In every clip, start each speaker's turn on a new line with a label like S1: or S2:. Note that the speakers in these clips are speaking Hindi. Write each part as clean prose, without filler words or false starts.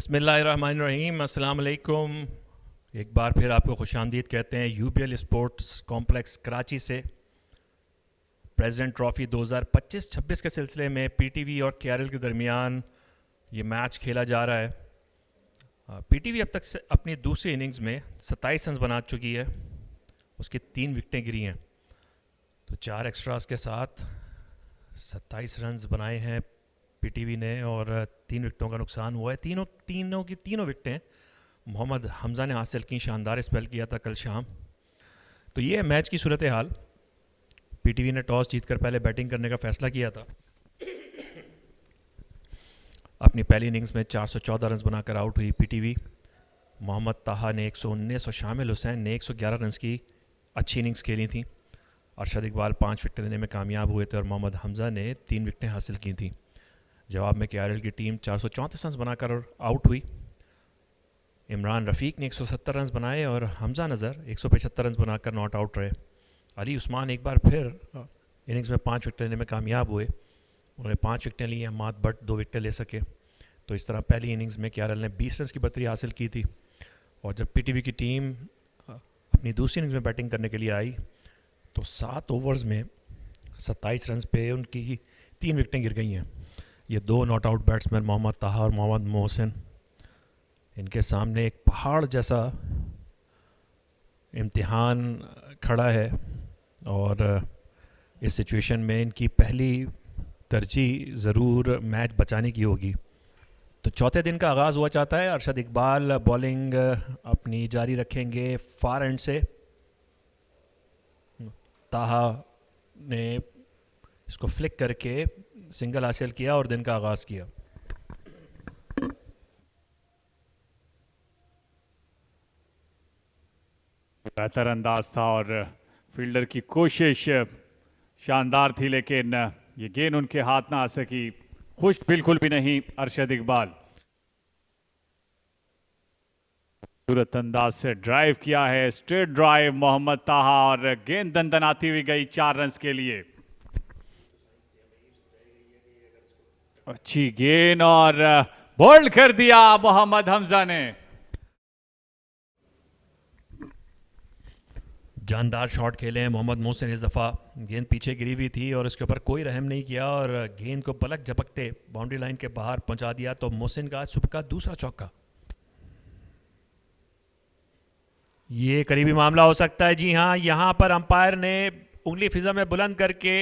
S1: बिस्मिल्लाहिर्रहमानिर्रहीम, अस्सलाम वालेकुम। एक बार फिर आपको खुशामदीद कहते हैं यूपीएल स्पोर्ट्स कॉम्प्लेक्स कराची से। प्रेसिडेंट ट्रॉफ़ी 2025-26 के सिलसिले में पीटीवी और केआरएल के दरमियान ये मैच खेला जा रहा है। पीटीवी अब तक से अपनी दूसरी इनिंग्स में 27 रन बना चुकी है, उसकी 3 विकेटें गिरी हैं, तो 4 एक्स्ट्रास के साथ 27 रन बनाए हैं पीटीवी ने और 3 विकेटों का नुकसान हुआ है। तीनों विकेटें मोहम्मद हमज़ा ने हासिल की। शानदार स्पेल किया था कल शाम। तो ये है मैच की सूरत हाल। पीटीवी ने टॉस जीतकर पहले बैटिंग करने का फैसला किया था। अपनी पहली इनिंग्स में 414 रन बनाकर आउट हुई पीटीवी। मोहम्मद ताहा ने 119 और शामिल हुसैन ने 111 रन की अच्छी इनिंग्स खेली थी। अरशद इकबाल 5 विकेट लेने में कामयाब हुए थे और मोहम्मद हमज़ा ने 3 विकेटें हासिल की थी। जवाब में केआरएल की टीम 434 रन बनाकर आउट हुई। इमरान रफ़ीक ने 170 रन बनाए और हमज़ा नज़र 175 रन बनाकर नॉट आउट रहे। अली उस्मान एक बार फिर इनिंग्स में 5 विकेट लेने में कामयाब हुए। उन्होंने 5 विकेटें ली। अहमद बट 2 विकेटें ले सके। तो इस तरह पहली इनिंग्स में केआरएल ने 20 रन की बढ़तरी हासिल की थी। और जब पीटीवी की टीम अपनी दूसरी इनिंग्स में बैटिंग करने के लिए आई तो 7 ओवर्स में 27 रन पे उनकी 3 विकेटें गिर गई हैं। ये 2 नॉट आउट बैट्समैन मोहम्मद ताहा और मोहम्मद मोहसिन, इनके सामने एक पहाड़ जैसा इम्तिहान खड़ा है और इस सिचुएशन में इनकी पहली तरजीह ज़रूर मैच बचाने की होगी। तो चौथे दिन का आगाज़ हुआ चाहता है। अरशद इकबाल बॉलिंग अपनी जारी रखेंगे फार एंड से। ताहा ने इसको फ्लिक करके सिंगल हासिल किया और दिन का आगाज़ किया।
S2: बेहतर अंदाज था और फील्डर की कोशिश शानदार थी, लेकिन ये गेंद उनके हाथ ना आ सकी। खुश बिल्कुल भी नहीं अरशद इकबाल। खूबसूरत अंदाज से ड्राइव किया है, स्ट्रेट ड्राइव मोहम्मद ताहा, और गेंद दंदनाती हुई गई 4 रन के लिए। अच्छी गेंद और बोल्ड कर दिया मोहम्मद हमजा ने।
S1: जानदार शॉट खेले हैं मोहम्मद मोहसिन। इस दफ़ा गेंद पीछे गिरी हुई थी और इसके ऊपर कोई रहम नहीं किया और गेंद को पलक झपकते बाउंड्री लाइन के बाहर पहुंचा दिया। तो मोहसिन का सुबह का दूसरा चौका। ये करीबी मामला हो सकता है। जी हाँ, यहाँ पर अंपायर ने उंगली फिजा में बुलंद करके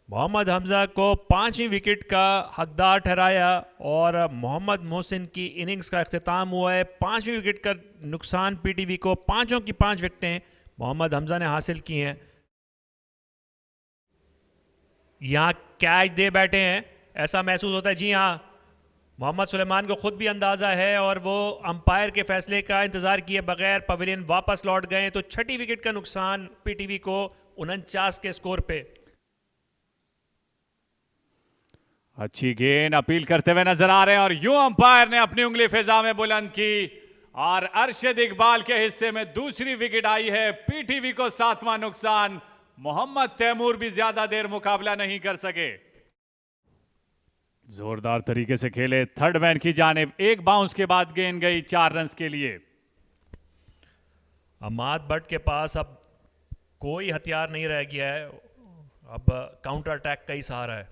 S1: मोहम्मद हमजा को 5वीं विकेट का हकदार ठहराया और मोहम्मद मोहसिन की इनिंग्स का अख्तिताम हुआ है। 5वीं विकेट का नुकसान पीटीवी को। 5 की 5 विकेटें मोहम्मद हमजा ने हासिल की हैं। यहाँ कैच दे बैठे हैं, ऐसा महसूस होता है। जी हाँ, मोहम्मद सुलेमान को खुद भी अंदाज़ा है और वो अंपायर के फैसले का इंतज़ार किए बगैर पवेलियन वापस लौट गए। तो 6ठी विकेट का नुकसान पीटीवी को 49 के स्कोर पे।
S2: अच्छी गेंद अपील करते हुए नजर आ रहे हैं और यूं अंपायर ने अपनी उंगली फिजा में बुलंद की और अरशद इकबाल के हिस्से में दूसरी विकेट आई है। पीटीवी को 7वां नुकसान। मोहम्मद तैमूर भी ज्यादा देर मुकाबला नहीं कर सके। जोरदार तरीके से खेले थर्ड मैन की जानिब। एक बाउंस के बाद गेंद गई 4 रन के लिए।
S1: अहमद बट के पास अब कोई हथियार नहीं रह गया है। अब काउंटर अटैक का ही सहारा है।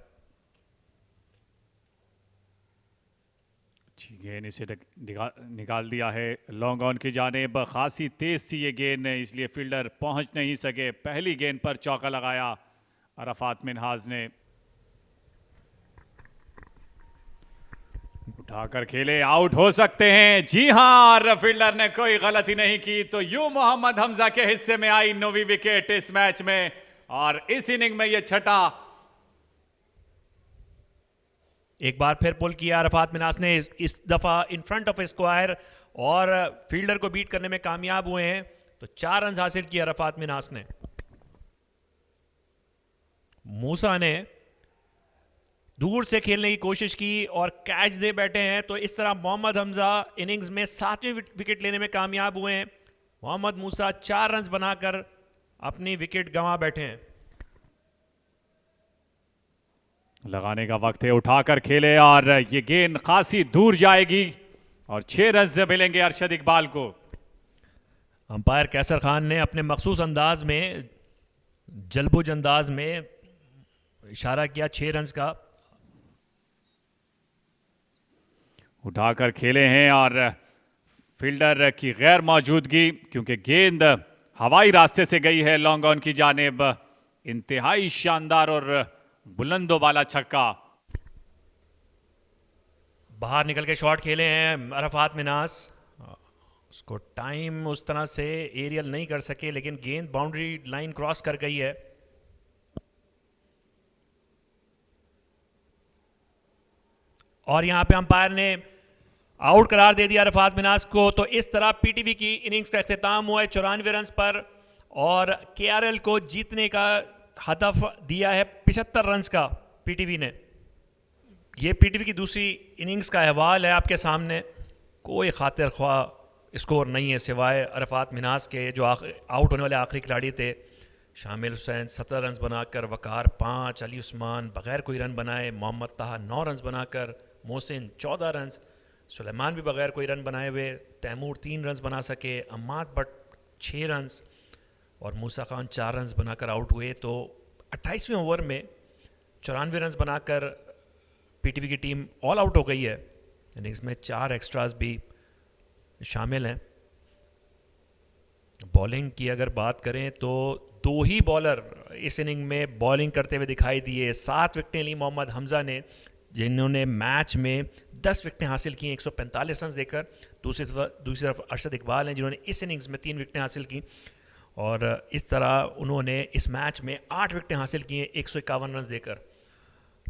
S2: अच्छी गेंद इसे निकाल दिया है लॉन्ग ऑन की जानिब। खासी तेज थी ये गेंद, इसलिए फील्डर पहुंच नहीं सके। पहली गेंद पर चौका लगाया अरफात मिनहाज ने। उठाकर खेले, आउट हो सकते हैं। जी हां, और फील्डर ने कोई गलती नहीं की। तो यूं मोहम्मद हमजा के हिस्से में आई 9वीं विकेट इस मैच में और इस इनिंग में यह 6ठा।
S1: एक बार फिर पुल किया अरफात मिनास ने, इस दफ़ा इन फ्रंट ऑफ स्क्वायर और फील्डर को बीट करने में कामयाब हुए हैं। तो 4 रन हासिल किए अरफात मिनास ने। मूसा ने दूर से खेलने की कोशिश की और कैच दे बैठे हैं। तो इस तरह मोहम्मद हमजा इनिंग्स में 7वीं विकेट लेने में कामयाब हुए हैं। मोहम्मद मूसा 4 रन बनाकर अपनी विकेट गंवा बैठे हैं।
S2: लगाने का वक्त है, उठाकर खेले और ये गेंद खासी दूर जाएगी और 6 रन से मिलेंगे अरशद इकबाल को।
S1: अंपायर कैसर खान ने अपने मखसूस अंदाज में, जलबुज अंदाज में इशारा किया 6 रन का।
S2: उठाकर खेले हैं और फील्डर की गैर मौजूदगी, क्योंकि गेंद हवाई रास्ते से गई है लॉन्ग ऑन की जानिब। इंतहाई शानदार और बुलंदो वाला छक्का।
S1: बाहर निकल के शॉट खेले हैं अरफात मिनास, उसको टाइम उस तरह से एरियल नहीं कर सके, लेकिन गेंद बाउंड्री लाइन क्रॉस कर गई है। और यहां पे अंपायर ने आउट करार दे दिया अरफात मिनास को। तो इस तरह पीटीवी की इनिंग्स का इख्तिताम हुआ है 94 रन पर और केआरएल को जीतने का हदफ दिया है 75 रन का पीटीवी ने। ये पीटीवी की दूसरी इनिंग्स का अहवाल है आपके सामने। कोई खातिर ख्वाह स्कोर नहीं है सिवाय अरफात मिनास के, जो आउट होने वाले आखिरी खिलाड़ी थे। शामिल हुसैन 17 रन बनाकर, वकार 5, अली उस्मान बगैर कोई रन बनाए, मोहम्मद ताहा 9 रन बनाकर, मोहसिन 14 रन, सुलेमान भी बगैर कोई रन बनाए हुए, तैमूर 3 रन बना सके, अम्माद बट 6 रन और मूसा खान 4 रन बनाकर आउट हुए। तो 28वें ओवर में 94 रन बनाकर पीटीवी की टीम ऑल आउट हो गई है। इनिंग्स में 4 एक्स्ट्रास भी शामिल हैं। बॉलिंग की अगर बात करें तो 2 ही बॉलर इस इनिंग में बॉलिंग करते हुए दिखाई दिए। 7 विकेटें ली मोहम्मद हमजा ने, जिन्होंने मैच में 10 विकेटें हासिल की 145 रन देकर। दूसरी तरफ अरशद इकबाल हैं जिन्होंने इस इनिंग्स में 3 विकेटें हासिल की और इस तरह उन्होंने इस मैच में 8 विकेटें हासिल की 151 रन देकर।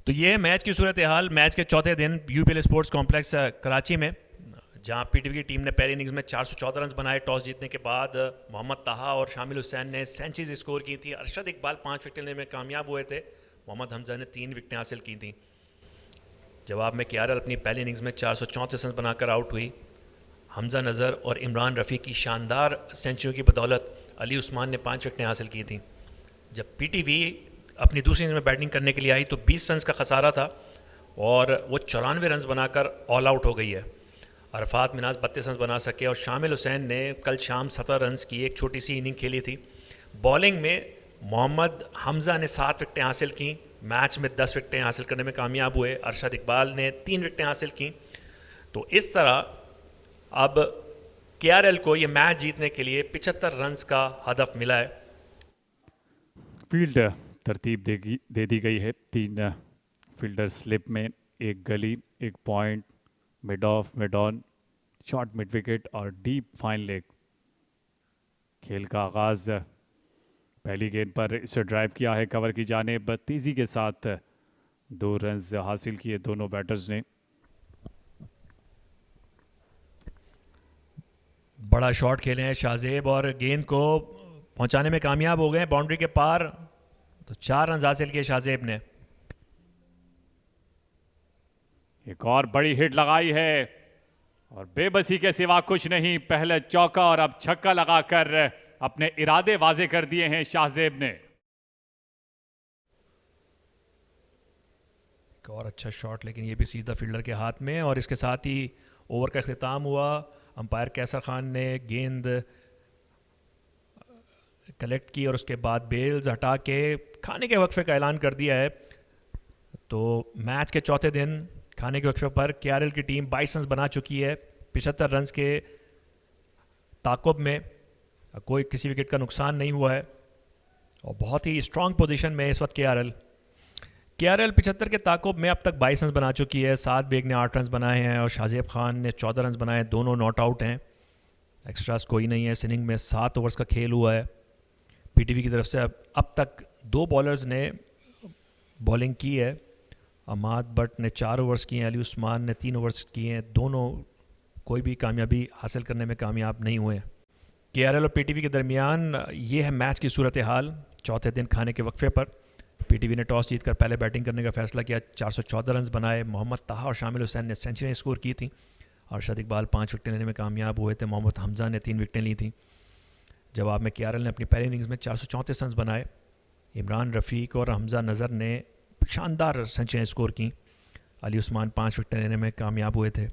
S1: तो ये मैच की सूरत हाल मैच के चौथे दिन यूपीएल स्पोर्ट्स कॉम्प्लेक्स कराची में, जहां पीटीवी की टीम ने पहले इनिंग्स में 414 रन बनाए टॉस जीतने के बाद। मोहम्मद ताहा और शामिल हुसैन ने सेंचुरीज स्कोर की थी। अरशद इकबाल 5 विकेट लेने में कामयाब हुए थे। मोहम्मद हमजा ने 3 विकेटें हासिल की थी। जवाब में केआरएल अपनी पहली इनिंग्स में 434 रन बनाकर आउट हुई। हमजा नज़र और इमरान रफ़ी की शानदार सेंचुरी की बदौलत अली उस्मान ने 5 विकेटें हासिल की थी। जब पीटीवी अपनी दूसरी इनिंग्स में बैटिंग करने के लिए आई तो 20 रन का खसारा था और वो 94 रन बनाकर ऑल आउट हो गई है। अरफात मिनास 32 रन बना सके और शामिल हुसैन ने कल शाम 17 रन की एक छोटी सी इनिंग खेली थी। बॉलिंग में मोहम्मद हमजा ने 7 विकेटें हासिल की, मैच में 10 विकेटें हासिल करने में कामयाब हुए। अरशद इकबाल ने 3 विकेटें हासिल की। तो इस तरह अब केआरएल को ये मैच जीतने के लिए 75 रन का हदफ मिला है।
S2: फील्ड तरतीब दे दी गई है। 3 फील्डर स्लिप में, 1 गली, 1 point, mid of, mid on, short mid wicket और डीप फाइन लेग। खेल का आगाज पहली गेंद पर इसे ड्राइव किया है कवर की जानिब। तेजी के साथ 2 रन हासिल किए दोनों बैटर्स ने।
S1: बड़ा शॉट खेले हैं शाहजेब और गेंद को पहुंचाने में कामयाब हो गए बाउंड्री के पार। तो 4 रन हासिल किए शाहजेब ने।
S2: एक और बड़ी हिट लगाई है और बेबसी के सिवा कुछ नहीं। पहले चौका और अब छक्का लगाकर अपने इरादे वाजे कर दिए हैं शाहजेब ने।
S1: एक और अच्छा शॉट, लेकिन ये भी सीधा फील्डर के हाथ में। और इसके साथ ही ओवर का अख्तिताम हुआ। अंपायर कैसर खान ने गेंद कलेक्ट की और उसके बाद बेल्स हटा के खाने के वक्फे का ऐलान कर दिया है। तो मैच के चौथे दिन खाने के वक्फे पर केआरएल की टीम 22 रन बना चुकी है 75 रन के ताकुब में। कोई किसी विकेट का नुकसान नहीं हुआ है और बहुत ही स्ट्रांग पोजीशन में इस वक्त केआरएल 75 के ताकुब में अब तक 22 रन बना चुकी है। साद बेग ने 8 रन बनाए हैं और शाहजेब खान ने 14 रन बनाए। दोनों नॉट आउट हैं, एक्स्ट्रास कोई नहीं है। इस इनिंग में 7 ओवर्स का खेल हुआ है। पीटीवी की तरफ से अब तक 2 बॉलर्स ने बॉलिंग की है। अमाद बट ने 4 ओवर्स किए हैं, अली उस्मान ने 3 ओवर्स किए हैं। दोनों कोई भी कामयाबी हासिल करने में कामयाब नहीं हुए। केआरएल और पीटीवी के दरमियान ये है मैच की सूरत हाल चौथे दिन खाने के वक्फे पर। पीटीवी ने टॉस जीतकर पहले बैटिंग करने का फैसला किया। 414 रन बनाए। मोहम्मद ताहा और शामिल हुसैन ने सेंचुरी स्कोर की थी। अरशद इकबाल 5 विकेटें लेने में कामयाब हुए थे। मोहम्मद हमजा ने 3 विकेटें ली थी। जवाब में केआरएल ने अपनी पहली इनिंग्स में 434 रन बनाए। इमरान रफ़ीक और हमजा नज़र ने शानदार सेंचुरियाँ स्कोर की। अली उस्मान 5 विकेट लेने में कामयाब हुए थे।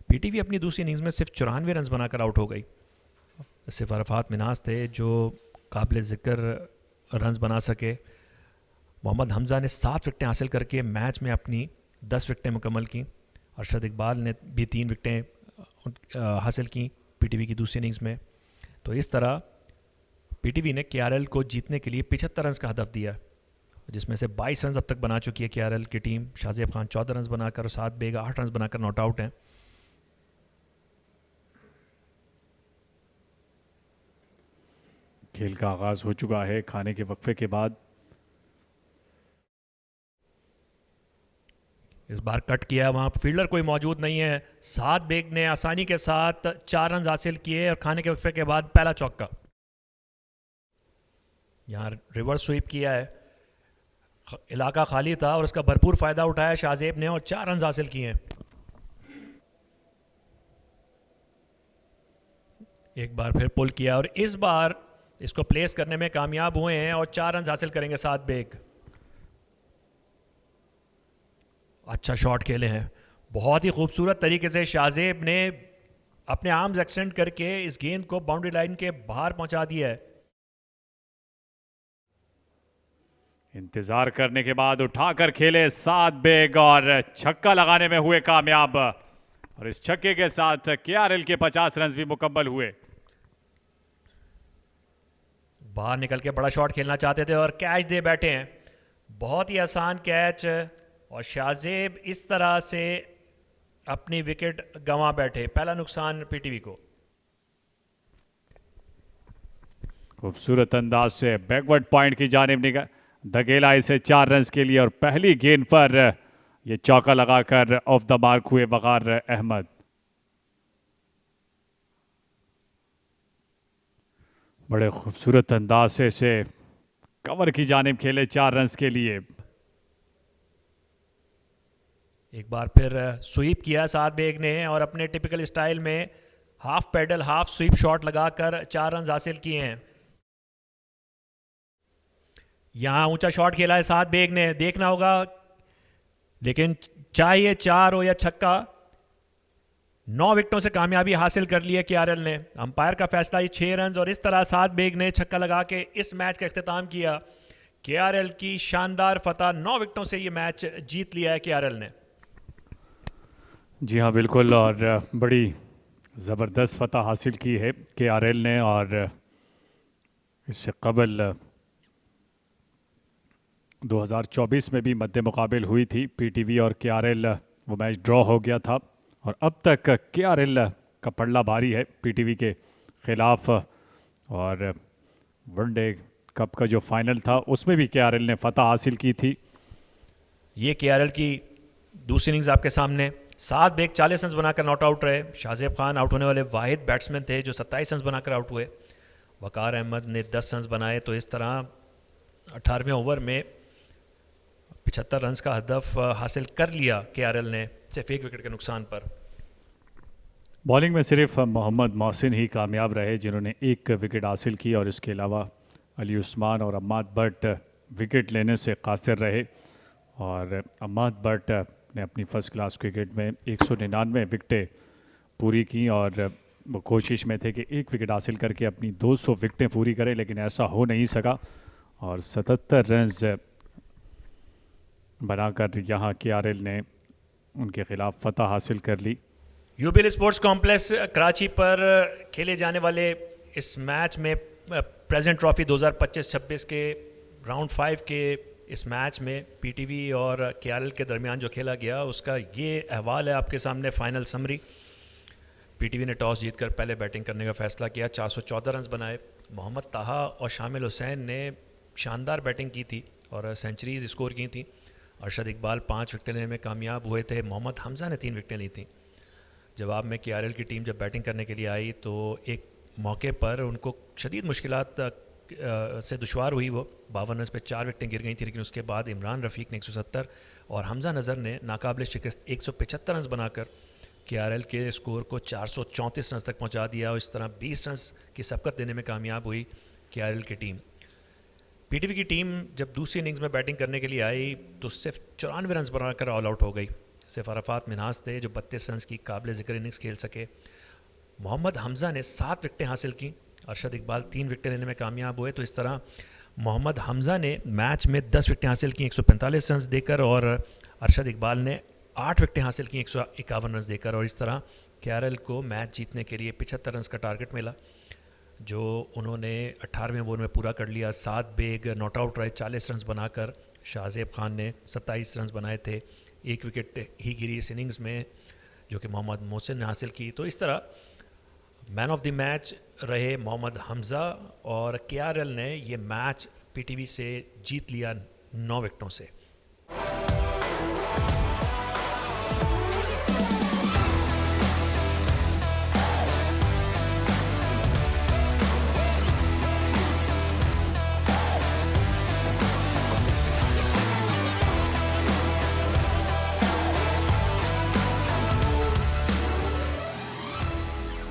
S1: पीटीवी अपनी दूसरी इनिंग्स में सिर्फ 94 रन बनाकर आउट हो गई। सिर्फ अरफात मिनाज थे जो काबिल ज़िक्र रन बना सके। मोहम्मद हमज़ा ने 7 विकेटें हासिल करके मैच में अपनी 10 विकेटें मुकम्मल की। अरशद इकबाल ने भी 3 विकेटें हासिल की पीटीवी की दूसरी इनिंग्स में। तो इस तरह पीटीवी ने केआरएल को जीतने के लिए 75 रन का हदफ दिया, जिसमें से 22 रन अब तक बना चुकी है केआरएल की टीम। शाहजेब खान 14 रन बनाकर और साद बेग 8 रन बनाकर नॉट आउट हैं।
S2: खेल का आगाज हो चुका है खाने के वक्फे के बाद।
S1: इस बार कट किया, वहाँ फील्डर कोई मौजूद नहीं है। साद बेग ने आसानी के साथ 4 रन हासिल किए और खाने के वक्फे के बाद पहला चौका। यहाँ रिवर्स स्वीप किया है, इलाका खाली था और उसका भरपूर फ़ायदा उठाया शाहजेब ने और 4 रन हासिल किए हैं। एक बार फिर पुल किया और इस बार इसको प्लेस करने में कामयाब हुए हैं और 4 रन हासिल करेंगे साद बेग। अच्छा शॉट खेले हैं, बहुत ही खूबसूरत तरीके से शाहजेब ने अपने आर्म्स एक्सटेंड करके इस गेंद को बाउंड्री लाइन के बाहर पहुंचा दिया है।
S2: इंतजार करने के बाद उठाकर खेले साद बेग और छक्का लगाने में हुए कामयाब। और इस छक्के के साथ केआरएल के 50 रन भी मुकम्मल हुए।
S1: बाहर निकल के बड़ा शॉट खेलना चाहते थे और कैच दे बैठे हैं, बहुत ही आसान कैच। और शाहजेब इस तरह से अपनी विकेट गंवा बैठे। पहला नुकसान पीटीवी को।
S2: खूबसूरत अंदाज से बैकवर्ड पॉइंट की जानिब धकेला इसे 4 रन के लिए और पहली गेंद पर यह चौका लगाकर ऑफ द मार्क हुए वकार अहमद। बड़े खूबसूरत अंदाज से इसे कवर की जानिब खेले 4 रन के लिए।
S1: एक बार फिर स्वीप किया साद बेग ने और अपने टिपिकल स्टाइल में half paddle half sweep shot लगाकर 4 रन हासिल किए हैं। यहां ऊंचा शॉट खेला है साद बेग ने, देखना होगा, लेकिन चाहे 4 हो या छक्का, 9 विकेटों से कामयाबी हासिल कर ली है केआरएल ने। अंपायर का फैसला 6 रन और इस तरह साद बेग ने छक्का लगा के इस मैच का इख्तिताम किया। केआरएल की शानदार फतह, 9 विकेटों से ये मैच जीत लिया है केआरएल ने।
S2: जी हाँ बिल्कुल, और बड़ी ज़बरदस्त फतह हासिल की है केआरएल ने। और इससे कबल 2024 में भी मद्दे मुकाबिल हुई थी पीटीवी और केआरएल, वो मैच ड्रॉ हो गया था। और अब तक केआरएल का पड़ला भारी है पीटीवी के ख़िलाफ़। और वनडे कप का जो फाइनल था उसमें भी केआरएल ने फतह हासिल की थी।
S1: ये केआरएल की दूसरी इनिंग्स आपके सामने। साद बेग 40 रन बनाकर नॉट आउट रहे। शाहजेब खान आउट होने वाले वाहिद बैट्समैन थे जो 27 रन बनाकर आउट हुए। वकार अहमद ने 10 रन बनाए। तो इस तरह 18वें ओवर में 75 रन का हदफ हासिल कर लिया केआरएल ने, सिर्फ 1 विकेट के नुकसान पर।
S2: बॉलिंग में सिर्फ मोहम्मद मोहसिन ही कामयाब रहे जिन्होंने 1 विकेट हासिल की, और इसके अलावा अली उस्मान और अम्माद बट विकेट लेने से कासिर रहे। और अम्माद बट ने अपनी फ़र्स्ट क्लास क्रिकेट में 199 विकेटें पूरी की और वो कोशिश में थे कि 1 विकेट हासिल करके अपनी 200 विकेटें पूरी करें, लेकिन ऐसा हो नहीं सका। और 77 रन बनाकर यहाँ केआरएल ने उनके ख़िलाफ़ फतह हासिल कर ली।
S1: यूबीएल स्पोर्ट्स कॉम्प्लेक्स कराची पर खेले जाने वाले इस मैच में प्रेजेंट ट्रॉफी 2025-26 के राउंड 5 के इस मैच में पीटीवी और केआरएल के दरमियान जो खेला गया उसका ये अहवाल है आपके सामने। Final summary. पीटीवी ने टॉस जीतकर पहले बैटिंग करने का फैसला किया, 414 रन बनाए। मोहम्मद ताहा और शामिल हुसैन ने शानदार बैटिंग की थी और सेंचुरीज स्कोर की थी। अरशद इकबाल 5 विकेट लेने में कामयाब हुए थे। मोहम्मद हमज़ा ने 3 विकेटें ली थी। जवाब में केआरएल की टीम जब बैटिंग करने के लिए आई तो एक मौके पर उनको शदीद मुश्किलात से दुश्वार हुई। वो 52 रन पे 4 विकेटें गिर गई थी, लेकिन उसके बाद इमरान रफ़ीक ने 170 और हमज़ा नज़र ने नाकाबिल शिकस्त 175 रन बनाकर केआरएल के स्कोर को 434 रन तक पहुंचा दिया। और इस तरह 20 रन की सबकत देने में कामयाब हुई केआरएल की टीम। पीटीवी की टीम जब दूसरी इनिंग्स में बैटिंग करने के लिए आई तो सिर्फ 94 रन बनाकर ऑल आउट हो गई। सिर्फ अरफात मिन्हाज थे जो 32 रन की काबिल ज़िक्र इनिंग्स खेल सके। मोहम्मद हमज़ा ने 7 विकेटें हासिल की, अरशद इकबाल 3 विकेटें लेने में कामयाब हुए। तो इस तरह मोहम्मद हमज़ा ने मैच में 10 विकेटें हासिल की 145 रन देकर, और अरशद इकबाल ने 8 विकेटें हासिल की 151 रन देकर। और इस तरह कैरल को मैच जीतने के लिए 75 रन का टारगेट मिला, जो उन्होंने 18वें ओवर में पूरा कर लिया। 7 बेग नॉट आउट रहे 40 रन बनाकर। शाहज़ेब खान ने 27 रन बनाए थे, 1 विकेट ही गिरी इस इनिंग्स में जो कि मोहम्मद मोहसिन ने हासिल की। तो इस तरह मैन ऑफ द मैच रहे मोहम्मद हमज़ा, और केआरएल ने ये मैच पीटीवी से जीत लिया 9 विकेटों से।